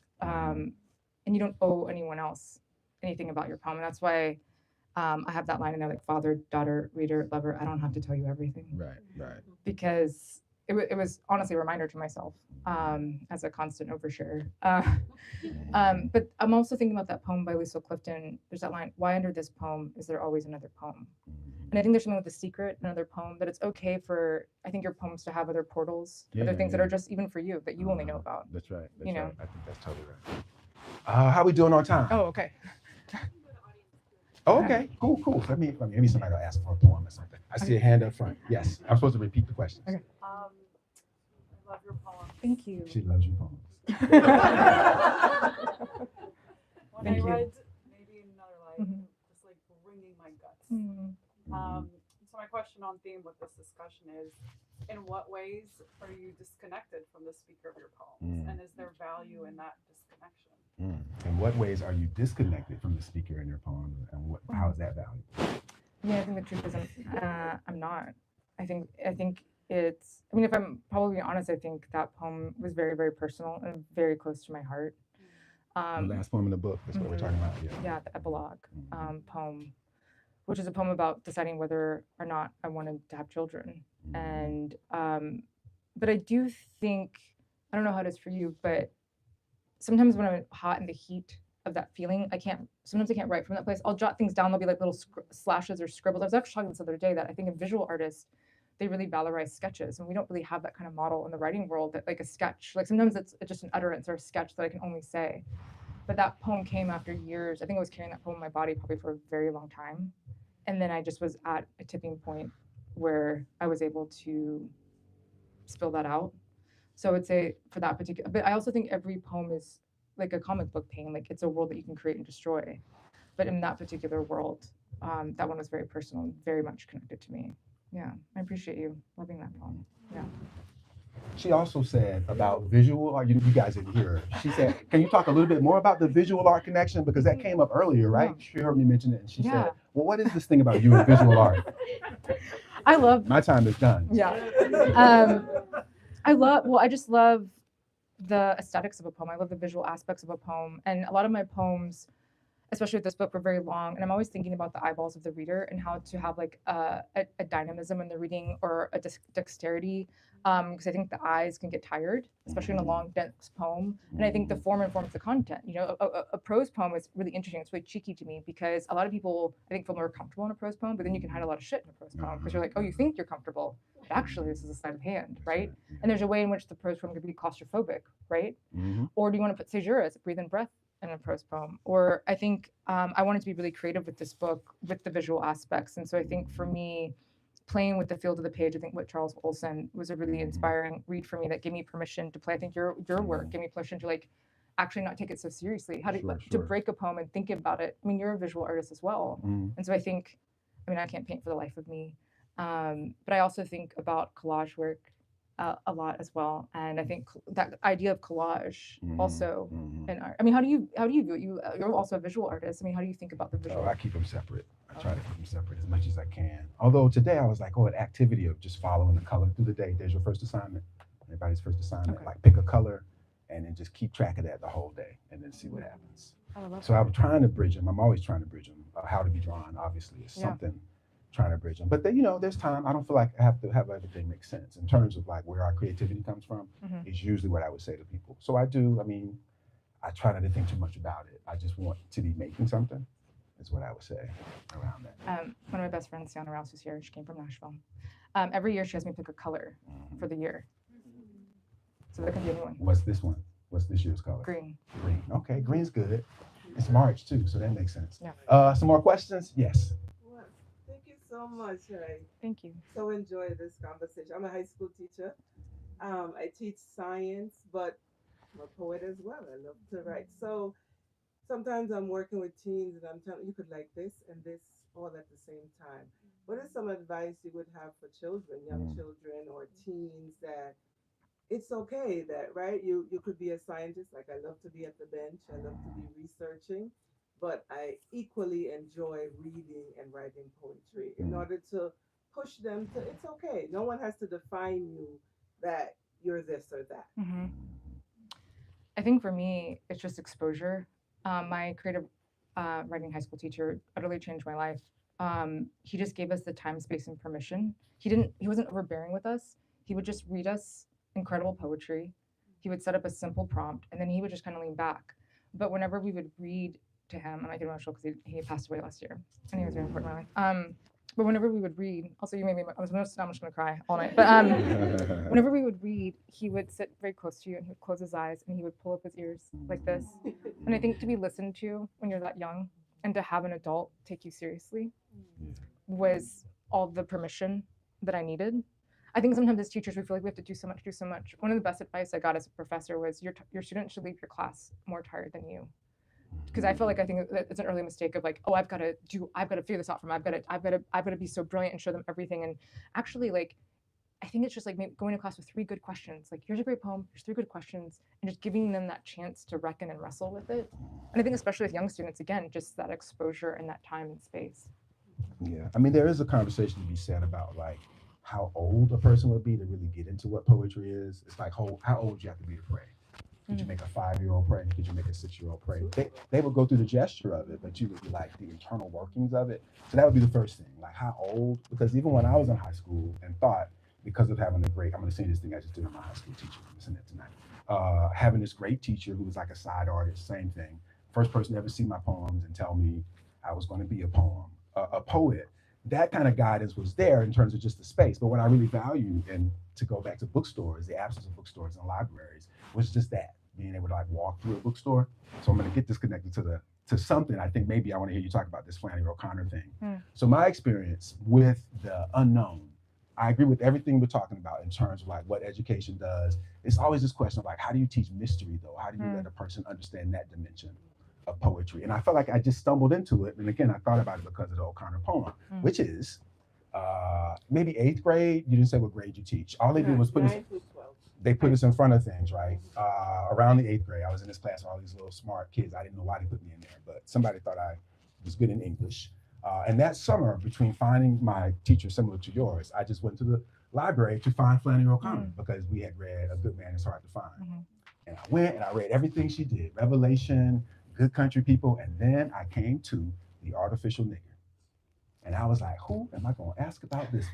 and you don't owe anyone else anything about your poem. And that's why I have that line in there, like father, daughter, reader, lover. I don't have to tell you everything, Right. because it was honestly a reminder to myself as a constant overshare. But I'm also thinking about that poem by Lisa Clifton. There's that line, why under this poem is there always another poem? And I think there's something with the secret in another poem that it's okay for, I think, your poems to have other portals, other things that are just even for you that you only know about. That's right. That's You know. right. I think that's totally right. How we doing on time? Oh, okay. Oh, okay. Cool. Maybe somebody will ask for a poem or something. I see a hand up front. Yes. I'm supposed to repeat the questions. Okay. I love your poem. Thank you. She loves your poems. When Thank I you. read maybe in another life, Mhm. just like wringing my guts. Mm. So my question on theme with this discussion is, in what ways are you disconnected from the speaker of your poems, and is there value in that disconnection? In what ways are you disconnected from the speaker in your poem, and how is that valuable? Yeah, I think the truth is I'm not. I think it's. I mean, if I'm probably honest, I think that poem was very, very personal and very close to my heart. The last poem in the book. That's what we're talking about. Yeah, the epilogue poem, which is a poem about deciding whether or not I wanted to have children. And but I do think, I don't know how it is for you, but sometimes when I'm hot in the heat of that feeling, sometimes I can't write from that place. I'll jot things down. There'll be like little slashes or scribbles. I was actually talking this other day that I think a visual artist, they really valorize sketches, and we don't really have that kind of model in the writing world, that like a sketch, like sometimes it's just an utterance or a sketch that I can only say. But that poem came after years. I think I was carrying that poem in my body probably for a very long time. And then I just was at a tipping point where I was able to spill that out. So I would say for that particular, but I also think every poem is like a comic book pain. Like it's a world that you can create and destroy. But in that particular world, that one was very personal and very much connected to me. Yeah, I appreciate you loving that poem. Yeah. She also said about visual art. You guys didn't hear her. She said, "Can you talk a little bit more about the visual art connection, because that came up earlier, right?" She heard me mention it, and she said, "Well, what is this thing about you and visual art?" I love. My time is done. Yeah. I just love the aesthetics of a poem. I love the visual aspects of a poem. And a lot of my poems, especially with this book, were very long. And I'm always thinking about the eyeballs of the reader and how to have like a dynamism in the reading, or a dexterity. Because I think the eyes can get tired, especially in a long, dense poem. And I think the form informs the content. You know, a prose poem is really interesting. It's really cheeky to me, because a lot of people, I think, feel more comfortable in a prose poem, but then you can hide a lot of shit in a prose poem, because you're like, oh, you think you're comfortable, but actually this is a sleight of hand, right? And there's a way in which the prose poem could be claustrophobic, right? Or do you want to put caesuras, breathe in breath, in a prose poem? Or I think I wanted to be really creative with this book, with the visual aspects. And so I think for me, playing with the field of the page, I think what Charles Olson was a really inspiring read for me, that gave me permission to play. I think your work gave me permission to like actually not take it so seriously. How to break a poem and think about it. I mean, you're a visual artist as well. And so I think, I mean, I can't paint for the life of me, but I also think about collage work a lot as well. And I think that idea of collage also in art. I mean, how do you view it? You're also a visual artist. I mean, how do you think about the visual? Oh, I keep them separate. I try to keep them separate as much as I can. Although today I was like, an activity of just following the color through the day. There's your first assignment. Everybody's first assignment. Okay. Like pick a color and then just keep track of that the whole day, and then see what happens. So I'm trying to bridge them. I'm always trying to bridge them. How to be drawn, obviously, is something. Trying to bridge them. But then, there's time. I don't feel like I have to have everything make sense in terms of like where our creativity comes from. Is usually what I would say to people. So I try not to think too much about it. I just want to be making something, is what I would say around that. One of my best friends, Tiana, who's here, she came from Nashville. Every year she has me pick a color for the year. So there can be anyone. What's this one? What's this year's color? Green. Green. Okay, green's good. It's March too, so that makes sense. Yeah. Some more questions? Yes. Well, thank you so much. I Thank you. so enjoy this conversation. I'm a high school teacher. I teach science, but I'm a poet as well. I love to write. So sometimes I'm working with teens and I'm telling you could like this and this all at the same time. What is some advice you would have for children, young children or teens that it's okay that right you could be a scientist like I love to be at the bench, I love to be researching, but I equally enjoy reading and writing poetry in order to push them to it's okay, no one has to define you that you're this or that. Hmm. I think for me, it's just exposure. My creative writing high school teacher utterly changed my life. He just gave us the time, space, and permission. He wasn't overbearing with us. He would just read us incredible poetry. He would set up a simple prompt, and then he would just kind of lean back. But whenever we would read to him, and I get emotional because he passed away last year, and he was very important in my life. But whenever we would read, also you made me, I'm just gonna cry all night. But whenever we would read, he would sit very close to you and he would close his eyes and he would pull up his ears like this. And I think to be listened to when you're that young and to have an adult take you seriously was all the permission that I needed. I think sometimes as teachers, we feel like we have to do so much, do so much. One of the best advice I got as a professor was your students should leave your class more tired than you. Because I think it's an early mistake of like, oh, I've got to figure this out for them. I've got to be so brilliant and show them everything. And actually, like, I think it's just like maybe going to class with 3 good questions. Like, here's a great poem. Here's 3 good questions, and just giving them that chance to reckon and wrestle with it. And I think especially with young students, again, just that exposure and that time and space. Yeah, I mean, there is a conversation to be said about like how old a person would be to really get into what poetry is. It's like how old you have to be to pray. Could you make a 5-year-old pray? Could you make a 6-year-old pray? They would go through the gesture of it, but you would be like the internal workings of it. So that would be the first thing, like how old? Because even when I was in high school and thought, because of having I'm going to say this thing I just did with my high school teacher, I'm listening to tonight. Having this great teacher who was like a side artist, same thing. First person to ever see my poems and tell me I was going to be a poet. That kind of guidance was there in terms of just the space. But what I really value, and to go back to bookstores, the absence of bookstores and libraries, was just that, being able to like walk through a bookstore. So I'm going to get this connected to something. I think maybe I want to hear you talk about this Flannery O'Connor thing. So my experience with the unknown, I agree with everything we're talking about in terms of like what education does. It's always this question of like, how do you teach mystery though? How do you let a person understand that dimension of poetry? And I felt like I just stumbled into it. And again, I thought about it because of the O'Connor poem, which is maybe 8th grade. You didn't say what grade you teach. All they did was put us in front of things, right? Around the 8th grade, I was in this class with all these little smart kids. I didn't know why they put me in there, but somebody thought I was good in English. And that summer, between finding my teacher similar to yours, I just went to the library to find Flannery O'Connor because we had read A Good Man Is Hard to Find. And I went and I read everything she did, Revelation, Good Country People, and then I came to The Artificial Nigger. And I was like, who am I going to ask about this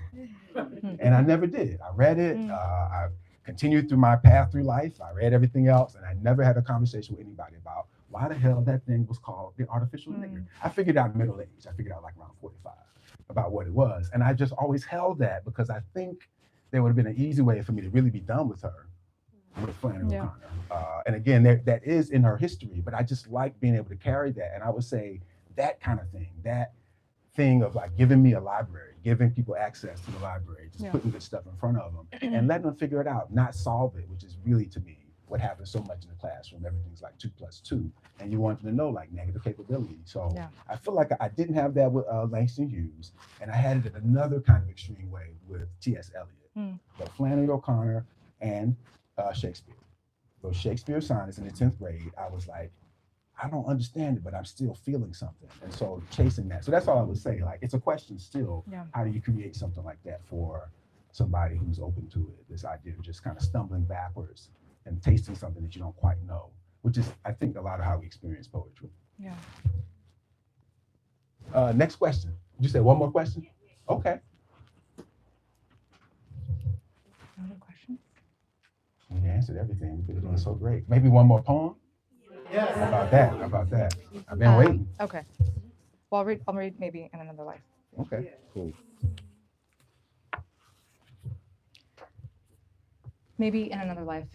one? And I never did. I read it. I continued through my path through life. I read everything else, and I never had a conversation with anybody about why the hell that thing was called The Artificial Nigger. I figured out middle age. I figured out like around 45 about what it was. And I just always held that because I think there would have been an easy way for me to really be done with her, with Flannery O'Connor. And again, that is in her history, but I just like being able to carry that. And I would say that kind of thing, that thing of like giving me a library, giving people access to the library, just putting good stuff in front of them and letting them figure it out, not solve it, which is really to me what happens so much in the classroom. Everything's like 2 + 2, and you want them to know like negative capability. So I feel like I didn't have that with Langston Hughes, and I had it in another kind of extreme way with T.S. Eliot, but Flannery O'Connor and Shakespeare. Those Shakespeare sonnets in the 10th grade, I was like, I don't understand it, but I'm still feeling something. And so chasing that. So that's all I would say. Like, it's a question still. How do you create something like that for somebody who's open to it? This idea of just kind of stumbling backwards and tasting something that you don't quite know, which is, I think, a lot of how we experience poetry. Next question. Did you say one more question? Okay. Another question? We answered everything. We've been doing so great. Maybe one more poem? Yes. How about that? I've been waiting. Okay. Well, I'll read maybe In Another Life. Okay, cool. Maybe in another life,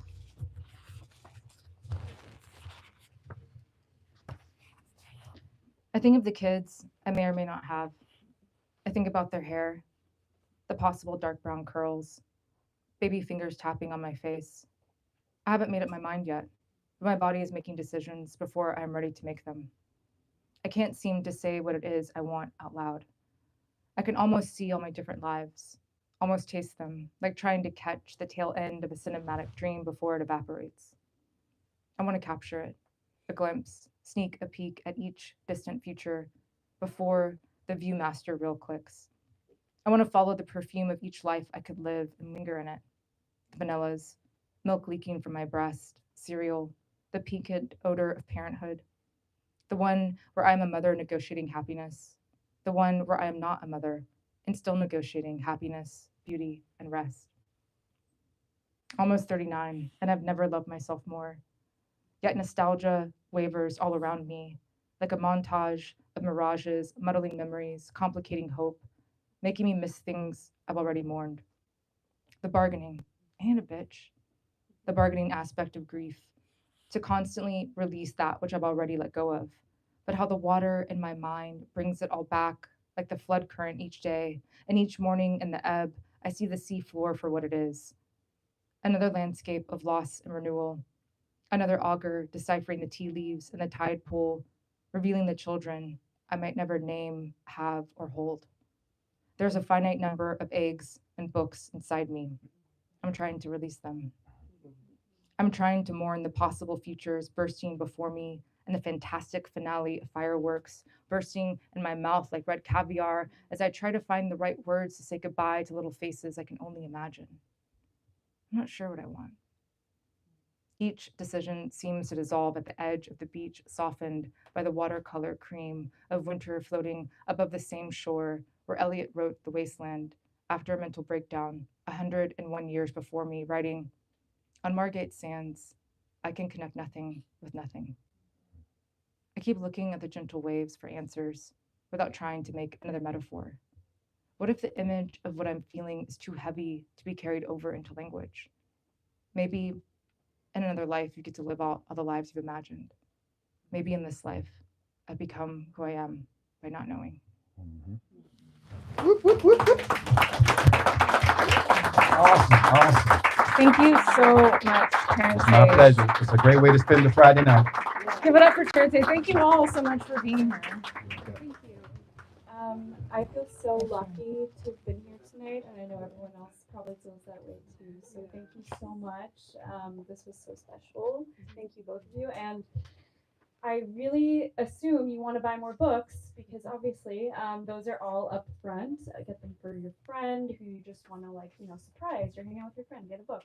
I think of the kids I may or may not have. I think about their hair, the possible dark brown curls, baby fingers tapping on my face. I haven't made up my mind yet, but my body is making decisions before I'm ready to make them. I can't seem to say what it is I want out loud. I can almost see all my different lives, almost taste them, like trying to catch the tail end of a cinematic dream before it evaporates. I want to capture it, a glimpse, sneak a peek at each distant future before the Viewmaster reel clicks. I want to follow the perfume of each life I could live and linger in it. The vanillas, milk leaking from my breast, cereal, the piquant odor of parenthood. The one where I am a mother negotiating happiness. The one where I am not a mother and still negotiating happiness, beauty, and rest. Almost 39, and I've never loved myself more. Yet nostalgia wavers all around me, like a montage of mirages, muddling memories, complicating hope, making me miss things I've already mourned. The bargaining, and a bitch. The bargaining aspect of grief, to constantly release that which I've already let go of, but how the water in my mind brings it all back like the flood current each day, and each morning in the ebb, I see the sea floor for what it is. Another landscape of loss and renewal, another augur deciphering the tea leaves in the tide pool, revealing the children I might never name, have, or hold. There's a finite number of eggs and books inside me. I'm trying to release them. I'm trying to mourn the possible futures bursting before me and the fantastic finale of fireworks bursting in my mouth like red caviar as I try to find the right words to say goodbye to little faces I can only imagine. I'm not sure what I want. Each decision seems to dissolve at the edge of the beach, softened by the watercolor cream of winter floating above the same shore where Eliot wrote The Wasteland after a mental breakdown 101 years before me, writing, "On Margate sands, I can connect nothing with nothing." I keep looking at the gentle waves for answers without trying to make another metaphor. What if the image of what I'm feeling is too heavy to be carried over into language? Maybe in another life, you get to live out all the lives you've imagined. Maybe in this life, I've become who I am by not knowing. Awesome. Thank you so much, Terrance. It's my pleasure. It's a great way to spend the Friday night. Give it up for Terrance. Thank you all so much for being here. Thank you. I feel so lucky to have been here tonight, and I know everyone else probably feels that way too. So thank you so much. This was so special. Thank you, both of you. And I really assume you want to buy more books because obviously those are all up front. Get them for your friend who you just want to surprise. You're hanging out with your friend, get a book,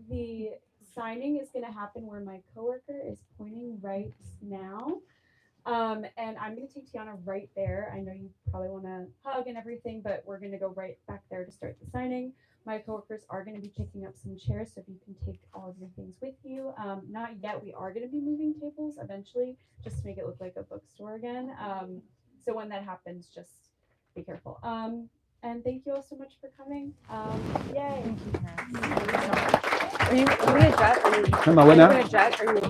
The signing is going to happen where my coworker is pointing right now. And I'm going to take Tiana right there. I know you probably want to hug and everything, but we're going to go right back there to start the signing. My coworkers are going to be picking up some chairs, so if you can take all of your things with you. Not yet. We are going to be moving tables eventually, just to make it look like a bookstore again. So when that happens, just be careful. And thank you all so much for coming. Yay. Thank you, Terrance. Are you a jet? No, we're not. Are you a jet? Are you?